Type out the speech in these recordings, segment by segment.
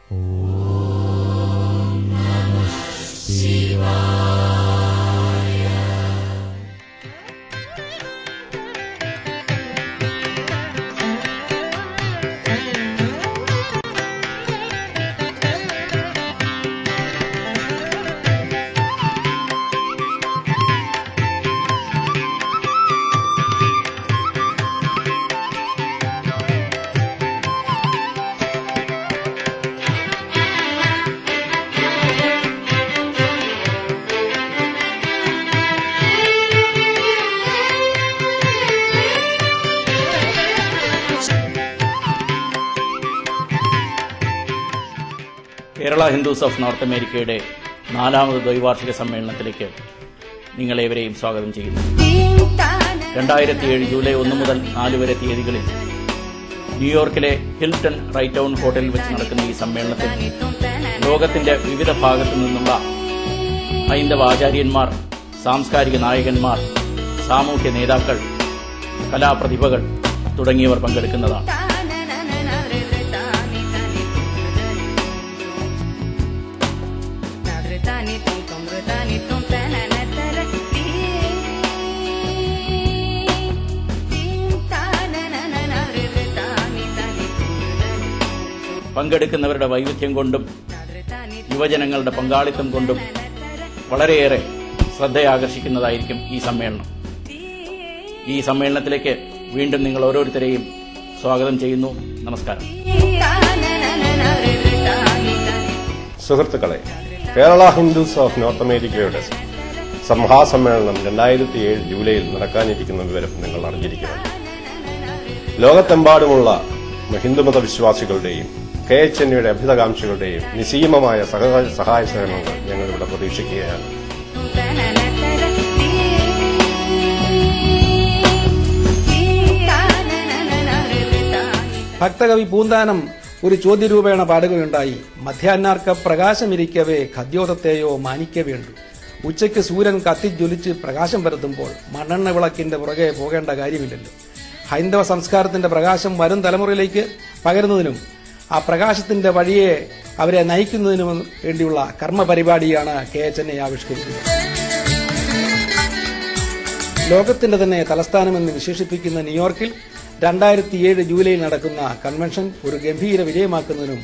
Kerala Hindus of north അമേരിക്കയുടെ 4ാമത് ദ്വൈവാർഷിക സമ്മേളനത്തിലേക്ക് നിങ്ങളേവരെയും സ്വാഗതം ചെയ്യുന്നു. 2007 ജൂലൈ 1 മുതൽ 4 വരെ തീയതികളിൽ ന്യൂയോർക്കിലെ ഹിൽട്ടൺ റൈറ്റൌൺ ഹോട്ടലിൽ വെച്ച് നടക്കുന്ന ഈ സമ്മേളനത്തിൽ ലോകത്തിന്റെ വിവിധ ഭാഗത്തു നിന്നുള്ള ഹൈന്ദവ ആചാര്യന്മാർ, സാംസ്കാരിക നായകന്മാർ, സാമൂഹ്യ നേതാക്കൾ, കലാപ്രതിഭകൾ തുടങ്ങിയവർ പങ്കെടുക്കുന്നതാണ്. പങ്കെടുക്കുന്നവരുടെ വൈവിധ്യം കൊണ്ടും യുവജനങ്ങളുടെ പങ്കാളിത്തം കൊണ്ടും വളരെയേറെ ശ്രദ്ധയാകർഷിക്കുന്നതായിരിക്കും ഈ സമ്മേളനം. ഈ സമ്മേളനത്തിലേക്ക് വീണ്ടും നിങ്ങൾ ഓരോരുത്തരെയും സ്വാഗതം ചെയ്യുന്നു. നമസ്കാരം. സുഹൃത്തുക്കളെ, കേരള ഹിന്ദുസ് ഓഫ് നോർത്ത് അമേരിക്കയുടെ മഹാസമ്മേളനം 2007 ജൂലൈയിൽ നടക്കാനിരിക്കുന്ന വിവരം നിങ്ങൾ അറിഞ്ഞിരിക്കണം. ലോകത്തെമ്പാടുമുള്ള ഹിന്ദുമത വിശ്വാസികളുടെയും KHNയുടെ അഭ്യുതകാംക്ഷികളുടെയും നിസ്സീമമായ സഹായ സഹകരണങ്ങൾ ഞങ്ങളിവിടെ പ്രതീക്ഷിക്കുകയാണ്. ഭക്തകവി പൂന്താനം ഒരു ചോദ്യരൂപേണ പാടുകയുണ്ടായി. മധ്യാഹ്നാർക്ക പ്രകാശമിരിക്കവേ ഖദ്യോതത്തെയോ മാനിക്കവേണ്ടു. ഉച്ചയ്ക്ക് സൂര്യൻ കത്തിജ്വലിച്ച് പ്രകാശം പരത്തുമ്പോൾ മണ്ണെണ്ണ വിളക്കിന്റെ പുറകെ പോകേണ്ട കാര്യമില്ലല്ലോ. ഹൈന്ദവ സംസ്കാരത്തിന്റെ പ്രകാശം വരും തലമുറയിലേക്ക് പകരുന്നതിനും ആ പ്രകാശത്തിന്റെ വഴിയെ അവരെ നയിക്കുന്നതിനും വേണ്ടിയുള്ള കർമ്മപരിപാടിയാണ് KHNA ആവിഷ്കരിക്കുന്നത്. ലോകത്തിന്റെ തന്നെ തലസ്ഥാനമെന്ന് വിശേഷിപ്പിക്കുന്ന ന്യൂയോർക്കിൽ 2007 ജൂലൈയിൽ നടക്കുന്ന കൺവെൻഷൻ ഒരു ഗംഭീര വിജയമാക്കുന്നതിനും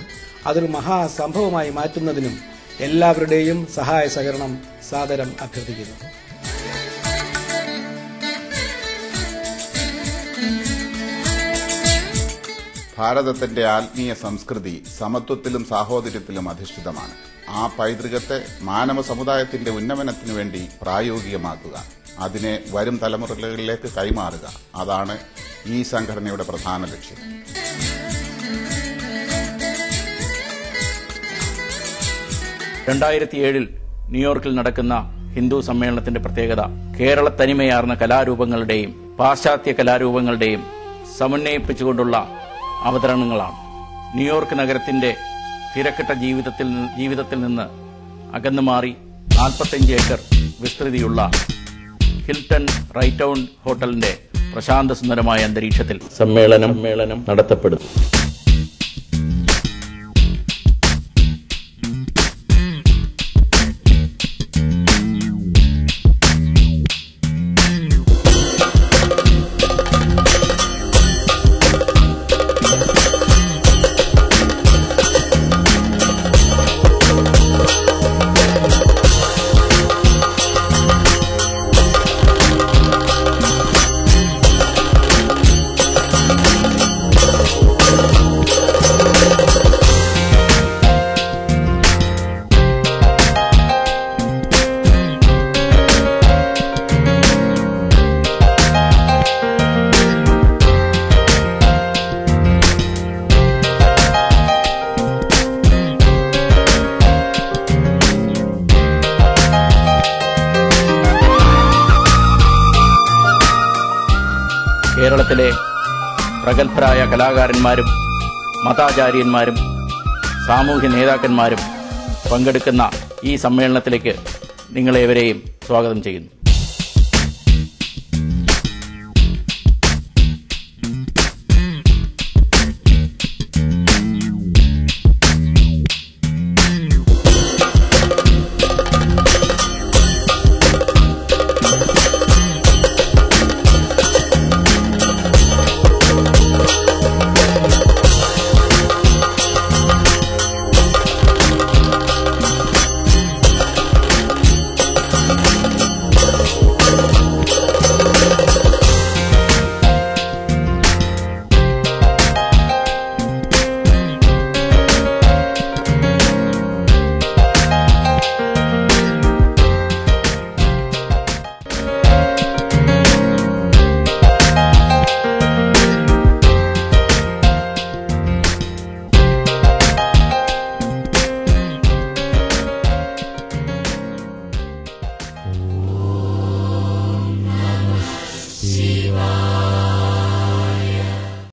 അതൊരു മഹാസംഭവമായി മാറ്റുന്നതിനും എല്ലാവരുടെയും സഹായ സഹകരണം സാദരം അഭ്യർത്ഥിക്കുന്നു. ഭാരതത്തിന്റെ ആത്മീയ സംസ്കൃതി സമത്വത്തിലും സാഹോദര്യത്തിലും അധിഷ്ഠിതമാണ്. ആ പൈതൃകത്തെ മാനവ സമുദായത്തിന്റെ ഉന്നമനത്തിനു വേണ്ടി പ്രായോഗികമാക്കുക, അതിനെ വരും തലമുറകളിലേക്ക് കൈമാറുക, അതാണ് ഈ സംഘടനയുടെ പ്രധാന ലക്ഷ്യം. ന്യൂയോർക്കിൽ നടക്കുന്ന ഹിന്ദു സമ്മേളനത്തിന്റെ പ്രത്യേകത കേരള തനിമയാർന്ന കലാരൂപങ്ങളുടെയും പാശ്ചാത്യ കലാരൂപങ്ങളുടെയും സമന്വയിപ്പിച്ചുകൊണ്ടുള്ള അവതരണങ്ങളാണ്. ന്യൂയോർക്ക് നഗരത്തിന്റെ തിരക്കിട്ട ജീവിതത്തിൽ നിന്ന് അകന്നു മാറി 45 ഏക്കർ വിസ്തൃതിയുള്ള ഹിൽട്ടൺ റൈറ്റൌൺ ഹോട്ടലിന്റെ പ്രശാന്ത സുന്ദരമായ അന്തരീക്ഷത്തിൽ സമ്മേളനം നടത്തപ്പെടുന്നു. കേരളത്തിലെ പ്രഗത്ഭരായ കലാകാരന്മാരും മതാചാര്യന്മാരും സാമൂഹ്യ നേതാക്കന്മാരും പങ്കെടുക്കുന്ന ഈ സമ്മേളനത്തിലേക്ക് നിങ്ങളേവരെയും സ്വാഗതം ചെയ്യുന്നു.